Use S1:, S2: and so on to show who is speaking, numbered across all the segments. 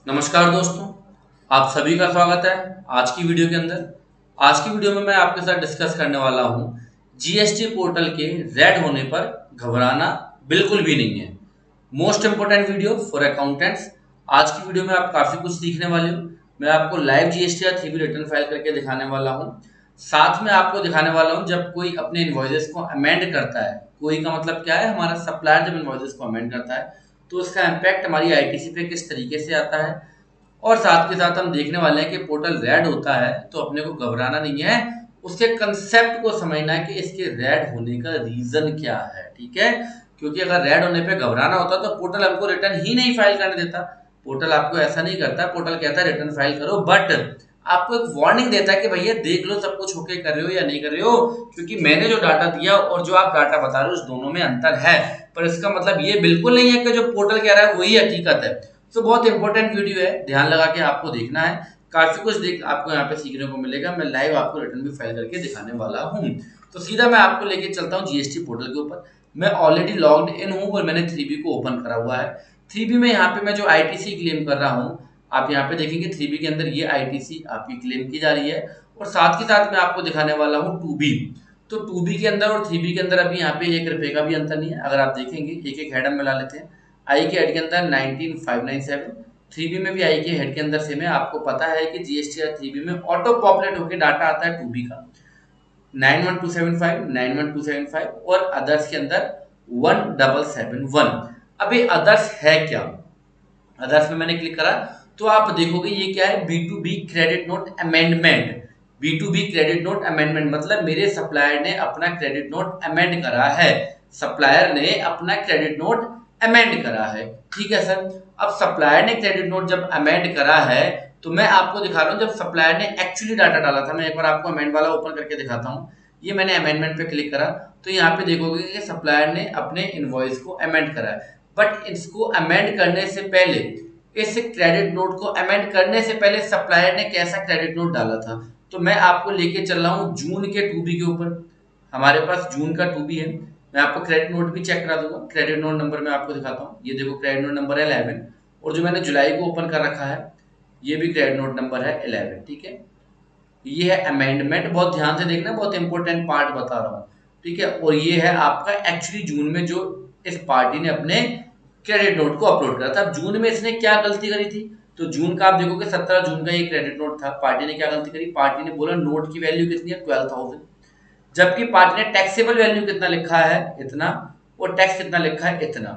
S1: नमस्कार दोस्तों, आप सभी का स्वागत है आज की वीडियो के अंदर। आज की वीडियो में मैं आपके साथ डिस्कस करने वाला हूं जीएसटी पोर्टल के रेड होने पर घबराना बिल्कुल भी नहीं है। Most important video for accountants. आज की वीडियो में आप काफ़ी कुछ सीखने वाले हो। मैं आपको लाइव जीएसटी या 3B रिटर्न फाइल करके दिखाने वाला हूँ। साथ में आपको दिखाने वाला हूँ जब कोई अपने इन्वॉइसेस को अमेंड करता है, कोई का मतलब क्या है, हमारा सप्लायर जब इन्वॉइसेस को अमेंड करता है तो उसका इम्पैक्ट हमारी आईटीसी पे किस तरीके से आता है। और साथ के साथ हम देखने वाले हैं कि पोर्टल रेड होता है तो अपने को घबराना नहीं है, उसके कंसेप्ट को समझना है कि इसके रेड होने का रीजन क्या है। ठीक है, क्योंकि अगर रेड होने पे घबराना होता तो पोर्टल हमको रिटर्न ही नहीं फाइल करने देता। पोर्टल आपको ऐसा नहीं करता, पोर्टल कहता है रिटर्न फाइल करो, बट आपको एक वार्निंग देता है कि भैया देख लो सब कुछ ओके कर रहे हो या नहीं कर रहे हो, क्योंकि मैंने जो डाटा दिया और जो आप डाटा बता रहे हो उस दोनों में अंतर है। पर इसका मतलब ये बिल्कुल नहीं है कि जो पोर्टल कह रहा है वही हकीकत है। तो बहुत इंपॉर्टेंट वीडियो है, ध्यान लगा के आपको देखना है। काफी कुछ देख आपको यहाँ पे सीखने को मिलेगा। मैं लाइव आपको रिटर्न भी फाइल करके दिखाने वाला हूँ। तो सीधा मैं आपको लेके चलता हूँ जीएसटी पोर्टल के ऊपर। मैं ऑलरेडी लॉग्ड इन हूँ और मैंने 3B को ओपन करा हुआ है। 3B में यहाँ पे मैं जो आईटीसी क्लेम कर रहा हूँ, आप यहाँ पे देखेंगे 3B के अंदर ये आईटीसी आपकी क्लेम की जा रही है। और साथ के साथ मैं आपको दिखाने वाला हूँ 2B। तो 2B के अंदर और 3B के अंदर अभी यहाँ पे 1 रुपए का भी अंतर नहीं है। अगर आप देखेंगे एक एक हेड हम मिला लेते हैं। आई के हेड के अंदर 19597, 3B में भी आई के हेड के अंदर सेम है। आपको पता है कि जीएसटी या 3B में ऑटो पॉपुलेट होकर डाटा आता है 2B का 912751, 912751 और अदर्स के अंदर 1771। अब ये अदर्स है क्या? अदर्स में मैंने क्लिक करा तो आप देखोगे ये क्या है, B2B credit note amendment. B2B credit note amendment मतलब मेरे सप्लायर ने अपना क्रेडिट नोट अमेंड करा है। सप्लायर ने अपना क्रेडिट नोट अमेंड करा है। ठीक है सर, अब सप्लायर ने क्रेडिट नोट जब अमेंड करा है तो मैं आपको दिखा रहा हूँ जब सप्लायर ने एक्चुअली डाटा डाला था। मैं एक बार आपको अमेंड वाला ओपन करके दिखाता हूँ। ये मैंने अमेंडमेंट पे क्लिक करा तो यहाँ पे देखोगे कि सप्लायर ने अपने इनवॉइस को अमेंड करा है। बट इसको अमेंड करने से पहले, इस क्रेडिट नोट को अमेंड करने से पहले सप्लायर ने कैसा क्रेडिट नोट डाला था, तो मैं आपको लेके चल रहा हूँ जून के 2B के ऊपर। हमारे पास जून का 2B है। मैं आपको क्रेडिट नोट भी चेक करा दूंगा। क्रेडिट नोट नंबर मैं आपको दिखाता हूँ। ये देखो क्रेडिट नोट नंबर है 11 और जो मैंने जुलाई को ओपन कर रखा है ये भी क्रेडिट नोट नंबर है 11। ठीक है, ये है अमेंडमेंट। बहुत ध्यान से देखना, बहुत इंपॉर्टेंट पार्ट बता रहा हूँ। ठीक है, और ये है आपका एक्चुअली जून में जो इस पार्टी ने अपने क्रेडिट नोट को अपलोड करा था। अब जून में इसने क्या गलती करी थी, तो जून का आप देखोगे 17 जून का ये क्रेडिट नोट था। पार्टी ने क्या गलती करी, पार्टी ने बोला नोट की वैल्यू कितनी है 12,000, जबकि पार्टी ने टैक्सेबल वैल्यू कितना लिखा है इतना और टैक्स कितना लिखा है इतना।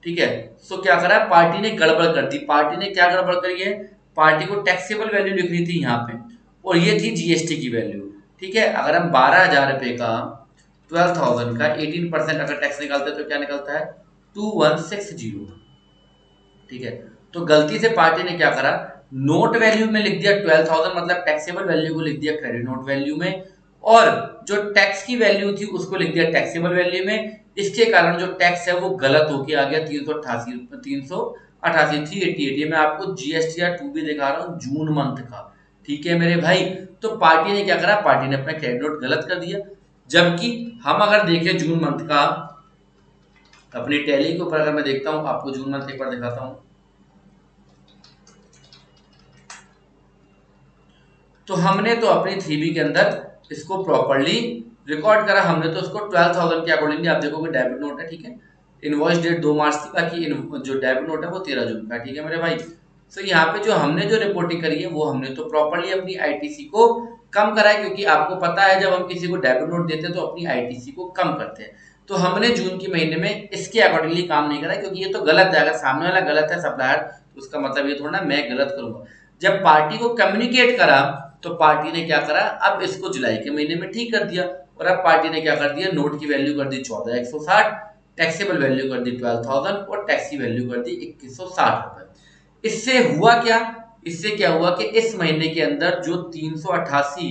S1: ठीक है, सो क्या करा पार्टी ने, गड़बड़ कर दी। पार्टी ने क्या गड़बड़ करी है, पार्टी को टैक्सेबल वैल्यू लिखनी थी यहाँ पे और ये थी जीएसटी की वैल्यू। ठीक है, अगर हम 12,000 रुपए का 12,000 का 18% अगर टैक्स निकालते हैं तो क्या निकलता है 2160। ठीक है, तो गलती से पार्टी ने क्या करा, नोट वैल्यू में लिख दिया 12,000 मतलब टैक्सेबल वैल्यू को लिख दिया क्रेडिट नोट वैल्यू में, और जो टैक्स की वैल्यू थी उसको लिख दिया टैक्सेबल वैल्यू में। इसके कारण जो टैक्स है वो गलत होके आ गया 388 388। ये मैं आपको जीएसटी या 2B दिखा रहा हूँ जून मंथ का। ठीक है मेरे भाई, तो पार्टी ने क्या करा, पार्टी ने अपना क्रेडिट नोट गलत कर दिया। जबकि हम अगर देखें जून मंथ का अपनी टैली के ऊपर, अगर मैं देखता हूँ आपको जून मंथ एक बार दिखाता हूँ, तो हमने तो अपनी 3B के अंदर इसको प्रॉपरली रिकॉर्ड करा। हमने तो उसको 12,000 के अकॉर्डिंगली, आप देखोगे डेबिट नोट है। ठीक है, इनवॉइस डेट 2 मार्च थी, बाकी जो डेबिट नोट है वो 13 जून का। ठीक है मेरे भाई, तो यहाँ पे जो हमने जो रिपोर्टिंग करी है वो हमने तो प्रॉपरली अपनी आईटीसी को कम करा है, क्योंकि आपको पता है जब हम किसी को डेबिट नोट देते हैं तो अपनी आईटीसी को कम करते हैं। तो हमने जून के महीने में इसके अकॉर्डिंगली काम नहीं करा, क्योंकि ये तो गलत है। अगर सामने वाला गलत है सप्लायर तो उसका मतलब ये थोड़ा ना मैं गलत करूंगा। जब पार्टी को कम्युनिकेट करा तो पार्टी ने क्या करा, अब इसको जुलाई के महीने में ठीक कर दिया। और अब पार्टी ने क्या कर दिया, नोट की वैल्यू कर दी 14,160, टैक्सेबल वैल्यू कर दी 12,000 और टैक्स की वैल्यू कर दी 2160 रुपए। इससे हुआ क्या, इससे क्या हुआ कि इस महीने के अंदर जो 388,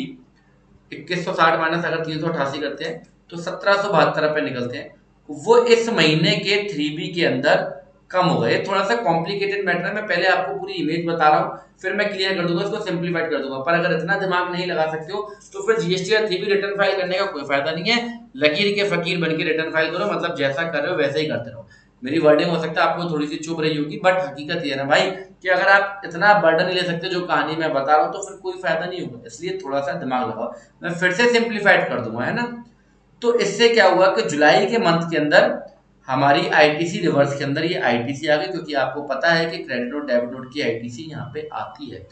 S1: 2160 माइनस अगर 388 करते हैं तो 1772 रुपए निकलते हैं, वो इस महीने के 3B के अंदर कम हो गए। थोड़ा सा कॉम्प्लिकेटेड मैटर है, मैं पहले आपको पूरी इमेज बता रहा हूँ फिर मैं क्लियर कर दूंगा, इसको सिंप्लीफाइड कर दूंगा। पर अगर इतना दिमाग नहीं लगा सकते हो तो फिर जीएसटी या 3B रिटर्न फाइल करने का कोई फायदा नहीं है। लकीर के फकीर बन के रिटर्न फाइल करो, मतलब जैसा कर रहे हो वैसे ही करते रहो। मेरी वर्डिंग हो सकता है आपको थोड़ी सी चुभ रही होगी, बट हकीकत ये है ना भाई कि अगर आप इतना बर्डन नहीं ले सकते जो कहानी मैं बता रहा हूँ तो फिर कोई फायदा नहीं होगा, इसलिए थोड़ा सा दिमाग लगाओ। मैं फिर से सिंप्लीफाइड कर दूंगा, है ना। तो इससे क्या हुआ कि जुलाई के मंथ के अंदर हमारी आईटीसी रिवर्स के अंदर ये आईटीसी आ गई, क्योंकि आपको पता है कि क्रेडिट नोट डेबिट नोट की आईटीसी यहाँ पे आती है।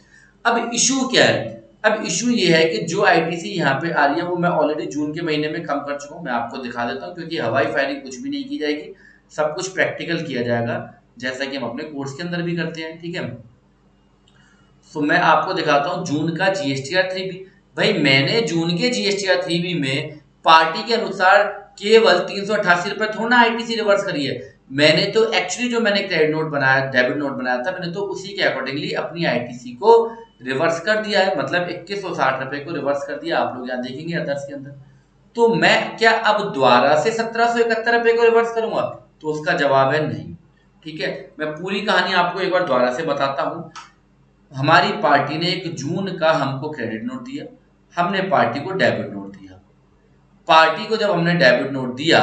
S1: अब इशू क्या है? अब इशू ये है कि जो आईटीसी यहाँ पे आ रही है वो मैं ऑलरेडी जून के महीने में कम कर चुका हूँ। मैं आपको दिखा देता हूँ, क्योंकि हवाई फायरिंग कुछ भी नहीं की जाएगी, सब कुछ प्रैक्टिकल किया जाएगा, जैसा कि हम अपने कोर्स के अंदर भी करते हैं, ठीक है। तो मैं आपको दिखाता हूँ जून का जीएसटीआर 3B। भाई मैंने जून के जीएसटीआर 3B में पार्टी के अनुसार केवल 388 रुपए थोड़ा ना आईटीसी रिवर्स करी है। मैंने तो एक्चुअली जो मैंने क्रेडिट नोट बनाया, डेबिट नोट बनाया था, मैंने तो उसी के अकॉर्डिंगली अपनी आईटीसी को रिवर्स कर दिया है, मतलब 2160 रुपए को रिवर्स कर दिया। आप लोग यहाँ देखेंगे अदर्स के अंदर। तो मैं क्या अब दोबारा से 1771 रुपए को रिवर्स करूंगा? तो उसका जवाब है नहीं, ठीक है। मैं पूरी कहानी आपको एक बार दोबारा से बताता हूँ। हमारी पार्टी ने एक जून का हमको क्रेडिट नोट दिया, हमने पार्टी को डेबिट नोट दिया। पार्टी को जब हमने डेबिट नोट दिया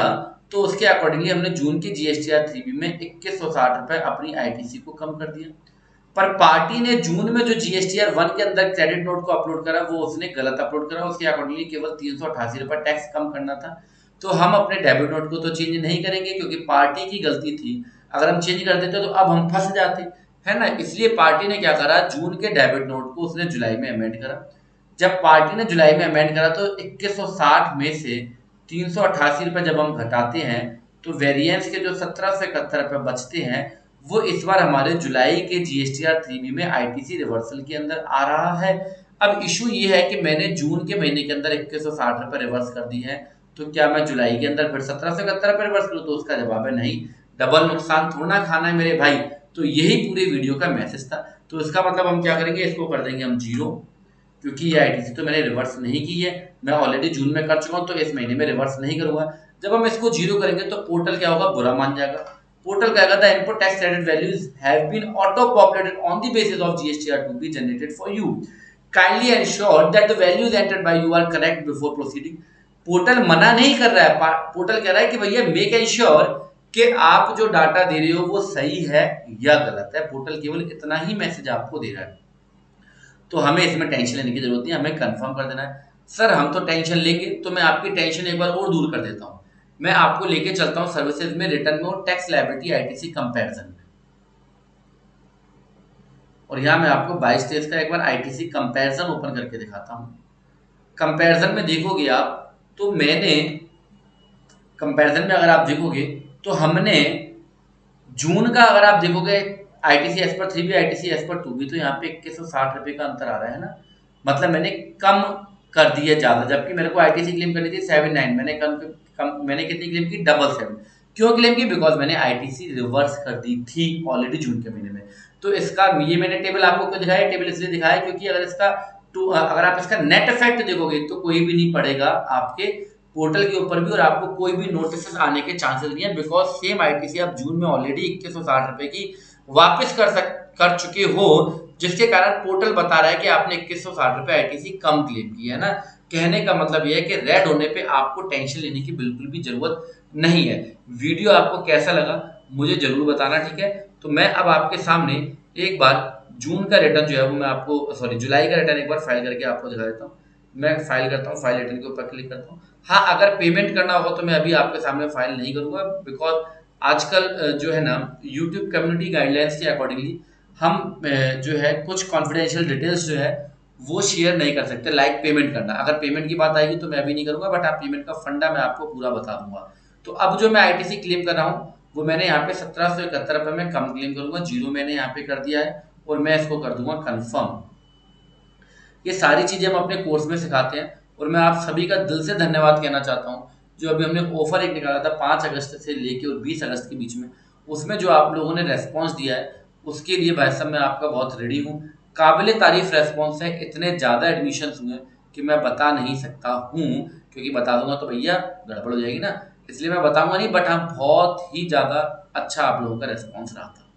S1: तो उसके अकॉर्डिंगली हमने जून के जीएसटीआर 3B में 2160 रुपए अपनी आईटीसी को कम कर दिया। पर पार्टी ने जून में जो जीएसटीआर 1 के अंदर क्रेडिट नोट को अपलोड करा वो उसने गलत अपलोड करा, उसके अकॉर्डिंगली केवल 388 रुपए टैक्स कम करना था। तो हम अपने डेबिट नोट को तो चेंज नहीं करेंगे क्योंकि पार्टी की गलती थी। अगर हम चेंज कर देते तो अब हम फंस जाते, है ना। इसलिए पार्टी ने क्या करा, जून के डेबिट नोट को उसने जुलाई में अमेंड करा। जब पार्टी ने जुलाई में अमेंड करा तो 2160 में से 388 रुपए जब हम घटाते हैं तो वेरिएंस के जो 1771 रुपए बचते हैं वो इस बार हमारे जुलाई के जीएसटीआर 3B में आईटीसी रिवर्सल के अंदर आ रहा है। अब इशू ये है कि मैंने जून के महीने के अंदर 2160 रुपए रिवर्स कर दी है, तो क्या मैं जुलाई के अंदर फिर 1771 रुपए रिवर्स करूँ? तो उसका जवाब है नहीं। डबल नुकसान थोड़ा ना खाना है मेरे भाई। तो यही पूरी वीडियो का मैसेज था। तो इसका मतलब हम क्या करेंगे, इसको कर देंगे हम 0, क्योंकि ये आईटीसी तो मैंने रिवर्स नहीं की है, मैं ऑलरेडी जून में कर चुका हूँ, तो इस महीने में रिवर्स नहीं करूंगा। जब हम इसको 0 करेंगे तो पोर्टल क्या होगा, बुरा मान जाएगा। पोर्टल कहेगा the input tax credit values have been auto populated on the basis of GSTR 2B generated for you, kindly ensure that the values entered by you are correct before proceeding. Portal मना नहीं कर रहा है, portal कह रहा है कि भैया मेक एंश्योर कि आप जो डाटा दे रहे हो वो सही है या गलत है। पोर्टल केवल इतना ही मैसेज आपको दे रहा है, तो हमें इसमें टेंशन लेने की जरूरत नहीं, हमें कंफर्म कर देना है। सर हम तो टेंशन लेंगे, तो मैं आपकी टेंशन एक बार और दूर कर देता हूं। मैं आपको लेके चलता हूं सर्विसेज में, रिटर्न में और टैक्स लायबिलिटी आईटीसी कंपैरिजन में। और यहां मैं आपको 22 डेज का एक बार आईटीसी कंपैरिजन ओपन करके दिखाता हूं। कंपैरिजन में देखोगे आप तो मैंने कंपैरिजन में अगर आप देखोगे तो हमने जून का अगर आप देखोगे ITC as per 3B ITC as per 2B, तो यहाँ पे 2160 रुपए का अंतर आ रहा है ना। मतलब मैंने कम कर दी है ज्यादा, जबकि मेरे को आईटीसी क्लेम करनी थी 79, मैंने कितनी क्लेम की, 77। क्यों क्लेम की? बिकॉज मैंने आईटीसी रिवर्स कर दी थी ऑलरेडी जून के महीने में। तो इसका ये मैंने टेबल आपको क्यों दिखाया, टेबल इसलिए दिखाया क्योंकि अगर आप इसका नेट इफेक्ट देखोगे तो कोई भी नहीं पड़ेगा आपके पोर्टल के ऊपर भी, और आपको कोई भी नोटिस आने के चांसेस नहीं है, बिकॉज सेम आईटीसी आप जून में ऑलरेडी 2160 रुपए की वापस कर चुके हो, जिसके कारण पोर्टल बता रहा है कि आपने 2160 रुपए आईटीसी कम क्लेम की है ना। कहने का मतलब यह है कि रेड होने पे आपको टेंशन लेने की बिल्कुल भी जरूरत नहीं है। वीडियो आपको कैसा लगा मुझे जरूर बताना, ठीक है। तो मैं अब आपके सामने एक बार जून का रिटर्न जो है वो मैं आपको, सॉरी जुलाई का रिटर्न एक बार फाइल करके आपको दिखा देता हूँ। मैं फाइल करता हूँ, फाइल रिटर्न के ऊपर क्लिक करता हूँ। हाँ, अगर पेमेंट करना होगा तो मैं अभी आपके सामने फाइल नहीं करूंगा, बिकॉज आजकल जो है ना यूट्यूब कम्युनिटी गाइडलाइंस के अकॉर्डिंगली हम जो है कुछ कॉन्फिडेंशियल डिटेल्स जो है वो शेयर नहीं कर सकते, लाइक पेमेंट करना। अगर पेमेंट की बात आएगी तो मैं अभी नहीं करूंगा, बट आप पेमेंट का फंडा मैं आपको पूरा बता दूंगा। तो अब जो मैं आईटीसी क्लेम कर रहा हूँ वो मैंने यहाँ पे 1771 रुपए में कम क्लेम करूंगा, 0 मैंने यहाँ पे कर दिया है और मैं इसको कर दूंगा कंफर्म। ये सारी चीजें हम अपने कोर्स में सिखाते हैं और मैं आप सभी का दिल से धन्यवाद कहना चाहता हूँ। जो अभी हमने ऑफर एक निकाला था 5 अगस्त से लेके और 20 अगस्त के बीच में, उसमें जो आप लोगों ने रेस्पॉन्स दिया है उसके लिए भाई साहब मैं आपका बहुत रेडी हूँ। काबिल तारीफ रेस्पॉन्स है, इतने ज़्यादा एडमिशन हुए कि मैं बता नहीं सकता हूँ, क्योंकि बता दूंगा तो भैया गड़बड़ हो जाएगी ना, इसलिए मैं बताऊंगा नहीं। बट हाँ, बहुत ही ज़्यादा अच्छा आप लोगों का रेस्पॉन्स रहा था,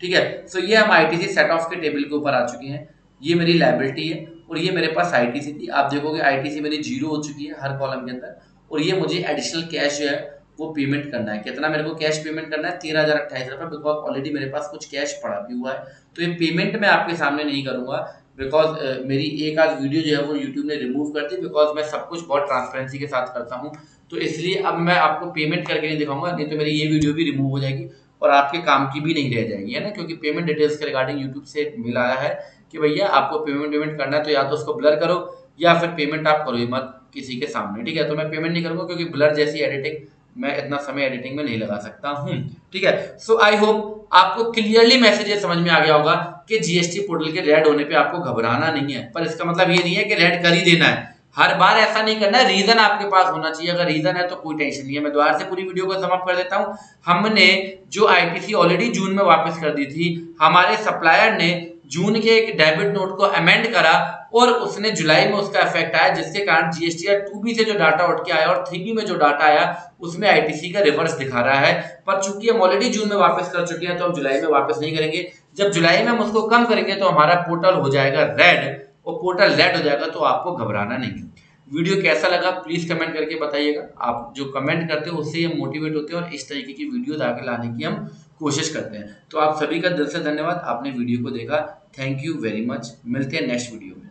S1: ठीक है। सो ये हम आईटीसी सेट ऑफ के टेबल के ऊपर आ चुके हैं। ये मेरी लाइबिलिटी है और ये मेरे पास आईटीसी थी। आप देखोगे आईटीसी मेरी 0 हो चुकी है हर कॉलम के अंदर, और ये मुझे एडिशनल कैश जो है वो पेमेंट करना है। कितना मेरे को कैश पेमेंट करना है? 13,028 रुपये, बिकॉज ऑलरेडी मेरे पास कुछ कैश पड़ा भी हुआ है। तो ये पेमेंट मैं आपके सामने नहीं करूंगा, बिकॉज मेरी एक आध वीडियो जो है वो यूट्यूब ने रिमूव कर दी, बिकॉज मैं सब कुछ बहुत ट्रांसपेरेंसी के साथ करता हूँ। तो इसलिए अब मैं आपको पेमेंट करके नहीं दिखाऊंगा, नहीं तो मेरी ये वीडियो भी रिमूव हो जाएगी और आपके काम की भी नहीं रह जाएगी, है ना। क्योंकि पेमेंट डिटेल्स के रिगार्डिंग यूट्यूब से मिल आया है कि भैया आपको पेमेंट करना है तो या तो उसको ब्लर करो या फिर पेमेंट आप करो ही मत किसी के सामने, ठीक है। तो मैं पेमेंट नहीं करूंगा क्योंकि ब्लर जैसी एडिटिंग मैं इतना समय एडिटिंग में नहीं लगा सकता हूँ, ठीक है। सो आई होप आपको क्लियरली मैसेज समझ में आ गया होगा कि जीएसटी पोर्टल के रेड होने पे आपको घबराना नहीं है, पर इसका मतलब ये नहीं है कि रेड कर ही देना है। हर बार ऐसा नहीं करना है, रीजन आपके पास होना चाहिए। अगर रीजन है तो कोई टेंशन नहीं है। मैं दोबारा से पूरी वीडियो को समाप्त कर देता हूं। हमने जो आईटीसी ऑलरेडी जून में वापस कर दी थी, हमारे सप्लायर ने जून के एक डेबिट नोट को अमेंड करा और उसने जुलाई में उसका इफेक्ट आया, जिसके कारण जीएसटीआर 2B से जो डाटा उठ के आया और 3B में जो डाटा आया उसमें आईटीसी का रिवर्स दिखा रहा है। पर चूंकि हम ऑलरेडी जून में वापस कर चुके हैं तो हम जुलाई में वापस नहीं करेंगे। जब जुलाई में हम उसको कम करेंगे तो हमारा पोर्टल हो जाएगा रेड, और पोर्टल रेड हो जाएगा तो आपको घबराना नहीं है। वीडियो कैसा लगा प्लीज कमेंट करके बताइएगा। आप जो कमेंट करते हो उससे हम मोटिवेट होते हैं और इस तरीके की वीडियोस आगे लाने की हम कोशिश करते हैं। तो आप सभी का दिल से धन्यवाद, आपने वीडियो को देखा। Thank you very much. मिलते हैं नेक्स्ट वीडियो में।